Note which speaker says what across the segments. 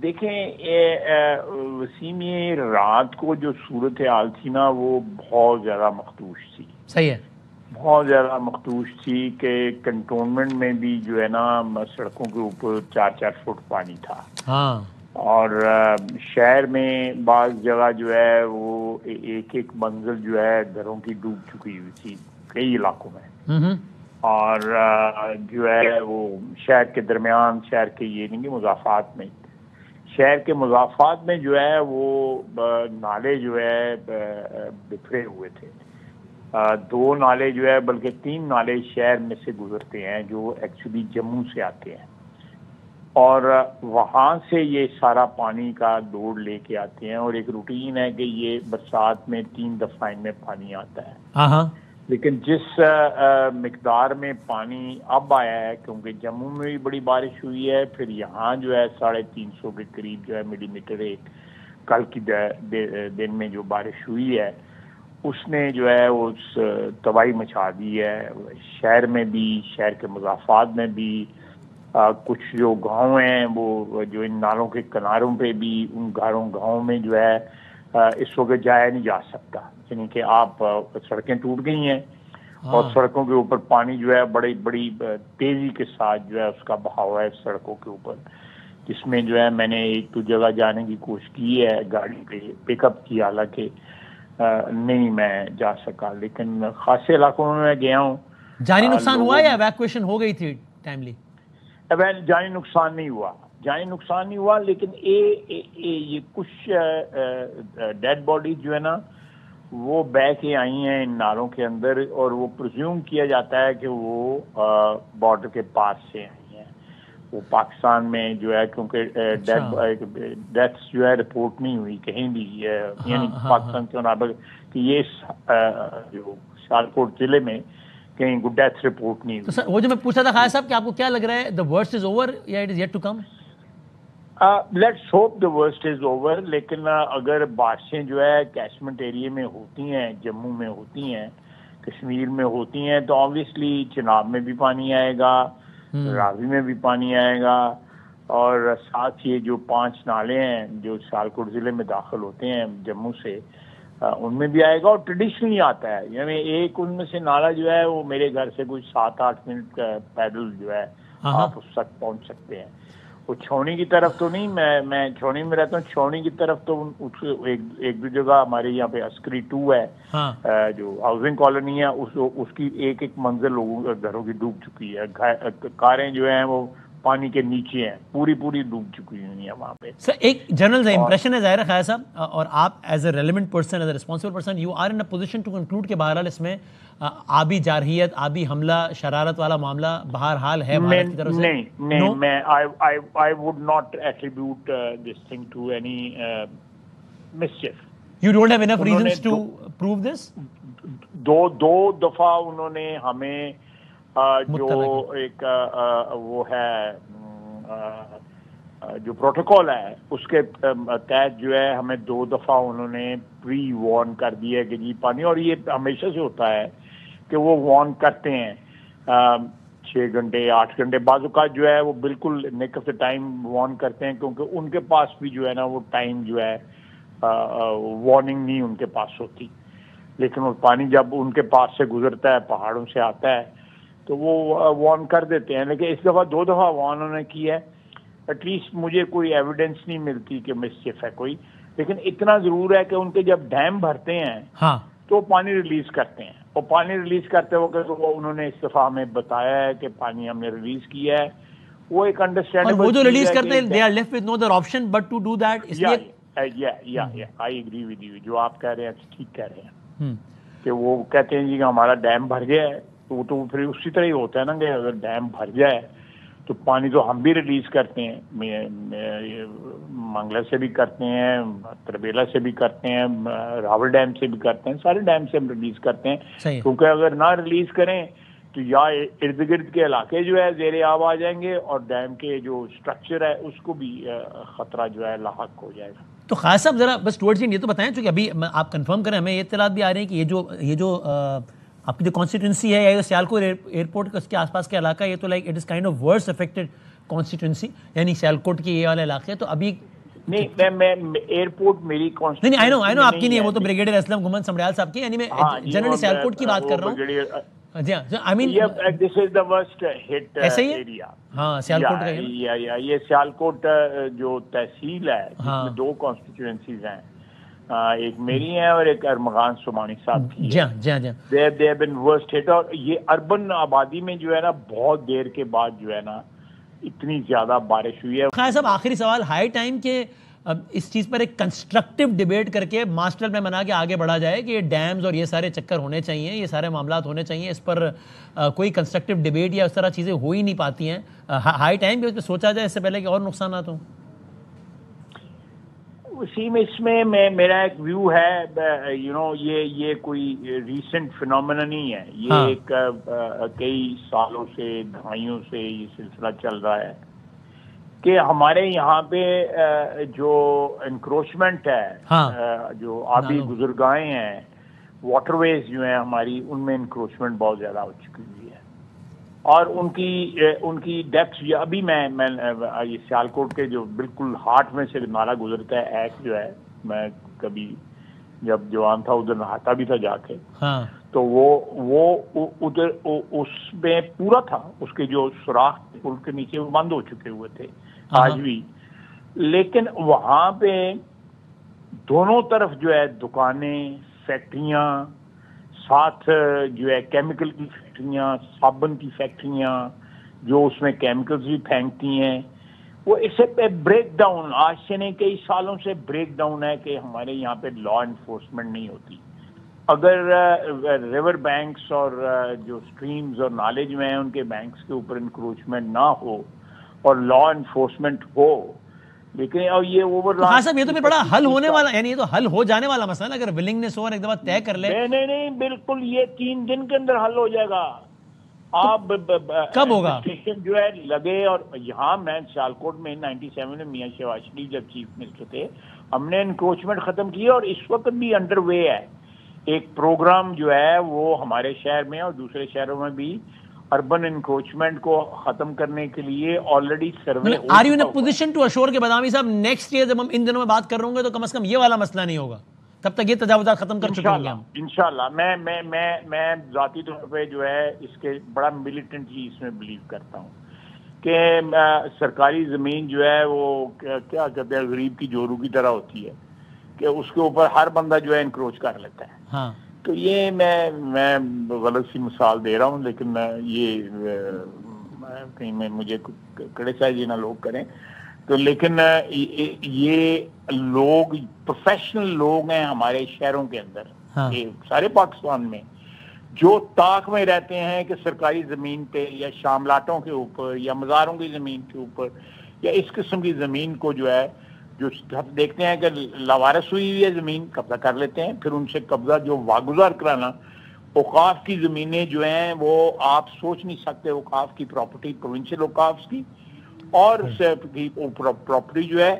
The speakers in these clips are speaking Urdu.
Speaker 1: دیکھیں وسیم، یہ رات کو جو صورتحال تھی نا وہ بہت زیادہ مخدوش تھی.
Speaker 2: صحیح ہے،
Speaker 1: بہت زیادہ مخدوش تھی کہ کنٹونمنٹ میں بھی جو ہے نا سڑکوں کے اوپر 4-4 فٹ پانی تھا.
Speaker 2: ہاں،
Speaker 1: اور شہر میں بعض جگہ جو ہے وہ ایک ایک منزل جو ہے گھروں کی ڈوب چکی ہوئی تھی کئی علاقوں میں. اور جو ہے وہ شہر کے درمیان، شہر کے یہ نہیں کہ مضافات میں، شہر کے مضافات میں جو ہے وہ نالے جو ہے بکھرے ہوئے تھے. 2 نالے جو ہے بلکہ 3 نالے شہر میں سے گزرتے ہیں جو ایکچولی جموں سے آتے ہیں، اور وہاں سے یہ سارا پانی کا لوڈ لے کے آتے ہیں. اور ایک روٹین ہے کہ یہ برسات میں 3 دفعہ ان میں پانی آتا ہے.
Speaker 2: ہاں،
Speaker 1: لیکن جس مقدار میں پانی اب آیا ہے، کیونکہ جموں میں بھی بڑی بارش ہوئی ہے، پھر یہاں جو ہے 350 کے قریب جو ہے ملی میٹر ایک کل کی دن میں جو بارش ہوئی ہے اس نے جو ہے اس تباہی مچا دی ہے. شہر میں بھی، شہر کے مضافات میں بھی، کچھ جو گاؤں ہیں وہ جو ان نالوں کے کناروں پہ بھی، ان گاؤں میں جو ہے اس وقت جایا نہیں جا سکتا. یعنی کہ آپ سڑکیں ٹوٹ گئی ہیں اور سڑکوں کے اوپر پانی جو ہے بڑی تیزی کے ساتھ جو ہے اس کا بہاؤ ہے سڑکوں کے اوپر، جس میں جو ہے میں نے 1-2 جگہ جانے کی کوشش کی ہے گاڑی پہ پک اپ کی، حالانکہ نہیں میں جا سکا، لیکن خاصے علاقوں میں گیا ہوں.
Speaker 2: جانی نقصان ہوا یا ایویکویشن ہو گئی تھی ٹائملی؟
Speaker 1: جانی نقصان نہیں ہوا، لیکن یہ کچھ ڈیڈ باڈی جو ہے نا وہ بہ کے آئی ہیں ان نالوں کے اندر، اور وہ پرزیوم کیا جاتا ہے کہ وہ بارڈر کے پاس سے آئی ہیں. وہ پاکستان میں جو ہے کیونکہ ڈیتھس جو ہے رپورٹ نہیں ہوئی کہیں بھی، یعنی پاکستان کے منابق کہ یہ جو سیالکوٹ ضلع میں کہیں ڈیتھ رپورٹ نہیں ہوئی.
Speaker 2: وہ جو میں پوچھا تھا خالد صاحب کہ آپ کو کیا لگ رہا ہے، the worst is over یا it is yet to come؟
Speaker 1: Let's hope the worst is over. لیکن اگر بارشیں جو ہے کیچمنٹ ایریا میں ہوتی ہیں، جموں میں ہوتی ہیں، کشمیر میں ہوتی ہیں، تو آبویسلی چناب میں بھی پانی آئے گا، راوی میں بھی پانی آئے گا، اور ساتھ یہ جو 5 نالے ہیں جو سیالکوٹ ضلع میں داخل ہوتے ہیں جموں سے، ان میں بھی آئے گا. اور ٹریڈیشنلی آتا ہے، یعنی ایک ان میں سے نالا جو ہے وہ میرے گھر سے کچھ 7-8 منٹ پیدل جو ہے آپ اس تک پہنچ سکتے ہیں. وہ چھونی کی طرف تو نہیں، میں چھونی میں رہتا ہوں، چھونی کی طرف تو ایک 2 جگہ ہمارے یہاں پہ عسکری 2 ہے جو ہاؤسنگ کالونی ہے، اس کی ایک منزل لوگوں گھروں کی ڈوب چکی ہے. کاریں جو ہیں وہ پانی کے نیچے ہیں، پوری ڈوب چکی ہوئی ہیں وہاں پہ.
Speaker 2: سر ایک جنرل امپریشن ہے ظاہر خیر صاحب، اور آپ as a relevant person, as a responsible person, you are in a position to conclude کہ بہرحال اس میں آبی جارحیت، آبی حملہ، شرارت والا معاملہ بہرحال ہے بھارت کی طرف سے.
Speaker 1: نہیں میں I would not attribute this thing to any mischief.
Speaker 2: You don't have enough reasons to prove this?
Speaker 1: دو دفعہ انہوں نے ہمیں جو ایک وہ ہے جو پروٹوکول ہے اس کے تحت جو ہے ہمیں 2 دفعہ انہوں نے پری وارن کر دیا کہ جی پانی. اور یہ ہمیشہ سے ہوتا ہے کہ وہ وارن کرتے ہیں 6 گھنٹے 8 گھنٹے، بعض اوقات جو ہے وہ بالکل نیک آف دا ٹائم وارن کرتے ہیں، کیونکہ ان کے پاس بھی جو ہے نا وہ ٹائم جو ہے وارننگ نہیں ان کے پاس ہوتی. لیکن وہ پانی جب ان کے پاس سے گزرتا ہے، پہاڑوں سے آتا ہے، تو وہ وارن کر دیتے ہیں. لیکن اس دفعہ 2 دفعہ وارن انہوں نے کی ہے. ایٹ لیسٹ مجھے کوئی ایویڈنس نہیں ملتی کہ مسچف ہے کوئی، لیکن اتنا ضرور ہے کہ ان کے جب ڈیم بھرتے ہیں تو پانی ریلیز کرتے ہیں، اور پانی ریلیز کرتے وقت وہ انہوں نے اس دفعہ ہمیں بتایا ہے کہ پانی ہم نے ریلیز کیا ہے. وہ ایک انڈرسٹینڈیبل،
Speaker 2: وہ جو ریلیز کرتے ہیں they are left with no other option but to do that. اس لیے
Speaker 1: I agree with you، جو آپ کہہ رہے ہیں ٹھیک کہہ رہے ہیں کہ وہ کہتے ہیں جی کہ ہمارا ڈیم بھر گیا ہے، تو وہ پھر اسی طرح ہی ہوتا ہے نا کہ اگر ڈیم بھر جائے تو پانی تو ہم بھی ریلیز کرتے ہیں، منگلا سے بھی کرتے ہیں، تربیلا سے بھی کرتے ہیں، راول ڈیم سے بھی کرتے ہیں، سارے ڈیم سے ہم ریلیز کرتے ہیں. کیونکہ اگر نہ ریلیز کریں تو یا ارد گرد کے علاقے جو ہے زیر آب آ جائیں گے، اور ڈیم کے جو اسٹرکچر ہے اس کو بھی خطرہ جو ہے لاحق ہو جائے گا.
Speaker 2: تو خالد صاحب ذرا بس ٹورڈز یہ تو بتائیں، چونکہ ابھی آپ کنفرم کریں، ہمیں یہ اطلاعات بھی آ رہی ہیں کہ یہ جو آپ کی جو کانسٹیٹوئنسی ہے یا سیالکوٹ ایئرپورٹ کے آس پاس کا علاقہ، یہ تو like it is kind of worse affected constituency, یعنی سیالکوٹ کے یہ والے علاقے. تو ابھی
Speaker 1: نہیں میں ایئرپورٹ میری
Speaker 2: نہیں آئی نو آپ کی نہیں ہے, وہ تو بریگیڈیئر اسلم گھمن سمریال صاحب کی, یعنی میں جنرلی سیالکوٹ کی بات کر رہا ہوں. جی آئی مین
Speaker 1: دس از دا ورسٹ ہٹ ایریا.
Speaker 2: ہاں سیالکوٹ کا
Speaker 1: یہ سیالکوٹ جو تحصیل ہے جس میں 2 کانسٹیچوئنسیز ہیں, ایک میری ہے اور ایک ارمغان سمانی صاحب کی.
Speaker 2: جی جی جی
Speaker 1: they have been worst hit. اور یہ اربن آبادی میں جو ہے نا بہت دیر کے بعد جو ہے نا اتنی زیادہ بارش ہوئی ہے.
Speaker 2: خیر صاحب آخری سوال, ہائی ٹائم کہ اس چیز پر ایک کنسٹرکٹیو ڈیبیٹ کر کے ماسٹر میں بنا کے آگے بڑھا جائے کہ یہ ڈیمز اور یہ سارے چکر ہونے چاہیے, یہ سارے معاملات ہونے چاہیے, اس پر کوئی کنسٹرکٹیو ڈیبیٹ یا اس طرح چیزیں ہو ہی نہیں پاتی ہیں. ہائی ٹائم بھی اس پہ سوچا جائے اس سے پہلے کہ اور نقصانات ہوں.
Speaker 1: اسی میں اس میں میرا ایک ویو ہے, یہ کوئی ریسنٹ فنومینا نہیں ہے, یہ ایک کئی سالوں سے دہائیوں سے یہ سلسلہ چل رہا ہے کہ ہمارے یہاں پہ جو انکروچمنٹ ہے, جو آبی گزرگاہیں ہیں, واٹر ویز جو ہیں ہماری, ان میں انکروچمنٹ بہت زیادہ ہو چکی ہوئی ہے. اور ان کی ڈیپتھ, ابھی میں یہ سیالکوٹ کے جو بالکل ہارٹ میں سے نالا گزرتا ہے ایک جو ہے, میں کبھی جب جوان تھا ادھر نہاتا بھی تھا جا کے, تو وہ ادھر اس میں پورا تھا, اس کے جو سوراخ پل کے نیچے وہ بند ہو چکے ہوئے تھے آج بھی, لیکن وہاں پہ دونوں طرف جو ہے دکانیں, فیکٹریاں, ساتھ جو ہے کیمیکل کی فیکٹریاں, صابن کی فیکٹریاں جو اس میں کیمیکلز بھی پھینکتی ہیں, وہ اس سے بریک ڈاؤن آج سے نہیں کئی سالوں سے بریک ڈاؤن ہے کہ ہمارے یہاں پہ لا انفورسمنٹ نہیں ہوتی. اگر ریور بینکس اور جو سٹریمز اور نالے جو ہیں ان کے بینکس کے اوپر انکروچمنٹ نہ ہو اور لا انفورسمنٹ ہو, لیکن اور یہ اوور
Speaker 2: صاحب یہ تو پھر بڑا حل ہونے والا, یعنی یہ تو حل ہو جانے والا مسئلہ اگر ولنگنس ہو اور ایک دفعہ طے کر لے.
Speaker 1: نہیں بالکل, یہ 3 دن کے اندر حل ہو جائے گا. آپ
Speaker 2: کب ہوگا
Speaker 1: اسٹیشن جو ہے لگے, اور یہاں میں سیالکوٹ میں 97 میں میاں شہباز شریف جب چیف منسٹر تھے, ہم نے انکروچمنٹ ختم کیا, اور اس وقت بھی انڈر وے ہے ایک پروگرام جو ہے وہ ہمارے شہر میں اور دوسرے شہروں میں بھی اربن انکروچمنٹ کو ختم کرنے کے لیے already survey.
Speaker 2: Are you in a position to assure کہ بادامی صاحب نیکسٹ ایئر جب ہم ان دنوں میں بات کر رہے ہوں گے تو کم از کم یہ والا مسئلہ نہیں ہوگا, تب تک یہ تجاوزات ختم کر چکے ہوں گے ہم
Speaker 1: انشاءاللہ. میں ذاتی طور پہ جو ہے اس کے بڑا ملیٹنٹلی اس میں بلیو کرتا ہوں کہ سرکاری زمین جو ہے وہ کیا کہتے ہیں غریب کی جورو کی طرح ہوتی ہے کہ اس کے اوپر ہر بندہ جو ہے انکروچ کر لیتا ہے.
Speaker 2: ہاں
Speaker 1: تو یہ میں غلط سی مثال دے رہا ہوں, لیکن یہ کہیں میں مجھے کرٹیسائز نہ لوگ کریں تو, لیکن یہ لوگ پروفیشنل لوگ ہیں ہمارے شہروں کے اندر, سارے پاکستان میں, جو طاق میں رہتے ہیں کہ سرکاری زمین پہ یا شاملاتوں کے اوپر یا مزاروں کی زمین کے اوپر یا اس قسم کی زمین کو جو ہے, جو دیکھتے ہیں کہ لاوارث ہوئی ہوئی ہے زمین, قبضہ کر لیتے ہیں, پھر ان سے قبضہ جو واگزار کرانا. اوقاف کی زمینیں جو ہیں وہ آپ سوچ نہیں سکتے, اوقاف کی پراپرٹی, پروونشل اوقاف کی, اور پراپرٹی جو ہے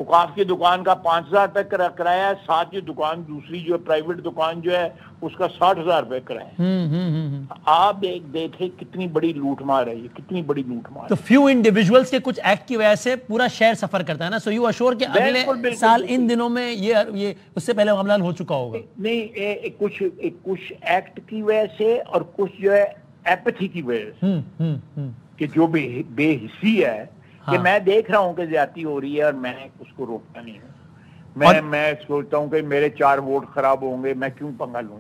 Speaker 1: اوقاف کی دکان کا 5,000 تک کرایہ ہے, ساتھ یہ دکان دوسری جو ہے پرائیویٹ دکان جو ہے اس کا 60,000 روپے کرایہ. آپ دیکھیں کتنی بڑی لوٹ مار ہے یہ, کتنی بڑی لوٹ مار.
Speaker 2: تو فیو انڈیویجولز کے کچھ ایکٹ کی وجہ سے پورا شہر سفر کرتا ہے نا. سو یو اشور کہ اگلے سال ان دنوں میں یہ اس سے پہلے معاملہ ہو چکا ہوگا.
Speaker 1: نہیں, کچھ ایکٹ کی وجہ سے اور کچھ جو ہے ایپتھی کی وجہ سے کہ جو بے حسی ہے کہ میں دیکھ رہا ہوں کہ زیادتی ہو رہی ہے اور میں اس کو روکتا نہیں ہوں. میں سوچتا ہوں کہ میرے 4 ووٹ خراب ہوں گے, میں کیوں پنگا لوں.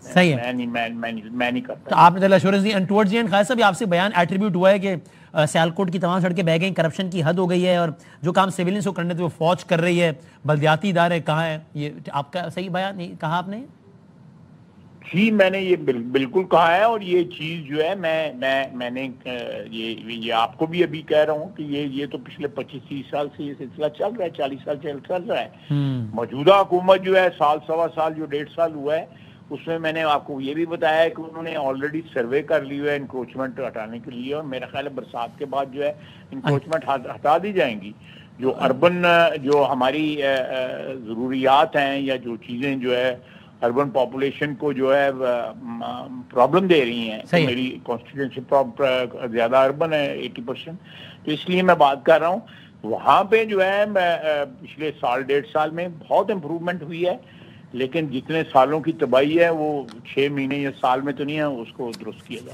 Speaker 2: صحیح ہے,
Speaker 1: میں نہیں کرتا.
Speaker 2: تو آپ نے ایشورنس دی. And towards the end Khalid صاحب آپ سے بیان ایٹریبیوٹ ہوا ہے کہ سیالکوٹ کی تمام سڑکیں بہ گئیں, کرپشن کی حد ہو گئی ہے, اور جو کام سیولینس کو کرنے تھے وہ فوج کر رہی ہے, بلدیاتی ادارے کہاں ہیں. یہ آپ کا صحیح بیان نہیں کہا آپ نے؟
Speaker 1: جی میں نے یہ بالکل کہا ہے, اور یہ چیز جو ہے میں نے یہ آپ کو بھی ابھی کہہ رہا ہوں کہ یہ تو پچھلے 25-30 سال سے یہ سلسلہ چل رہا ہے, 40 سال چل رہا ہے. موجودہ حکومت جو ہے سال سوا سال جو 1.5 سال ہوا ہے اس میں نے آپ کو یہ بھی بتایا ہے کہ انہوں نے آلریڈی سروے کر لی ہے انکروچمنٹ ہٹانے کے لیے, اور میرا خیال ہے برسات کے بعد جو ہے انکروچمنٹ ہٹا دی جائیں گی. جو اربن جو ہماری ضروریات ہیں یا جو چیزیں جو ہے اربن پاپولیشن کو جو ہے پرابلم دے رہی ہیں, میری کانسٹیٹوئنسی زیادہ اربن ہے 80%, تو اس لیے میں بات کر رہا ہوں وہاں پہ جو ہے پچھلے سال 1.5 سال میں بہت امپروومنٹ ہوئی ہے، لیکن جتنے سالوں کی تباہی ہے وہ 6 مہینے یا سال میں تو نہیں ہے، اس کو درست کیا جائے.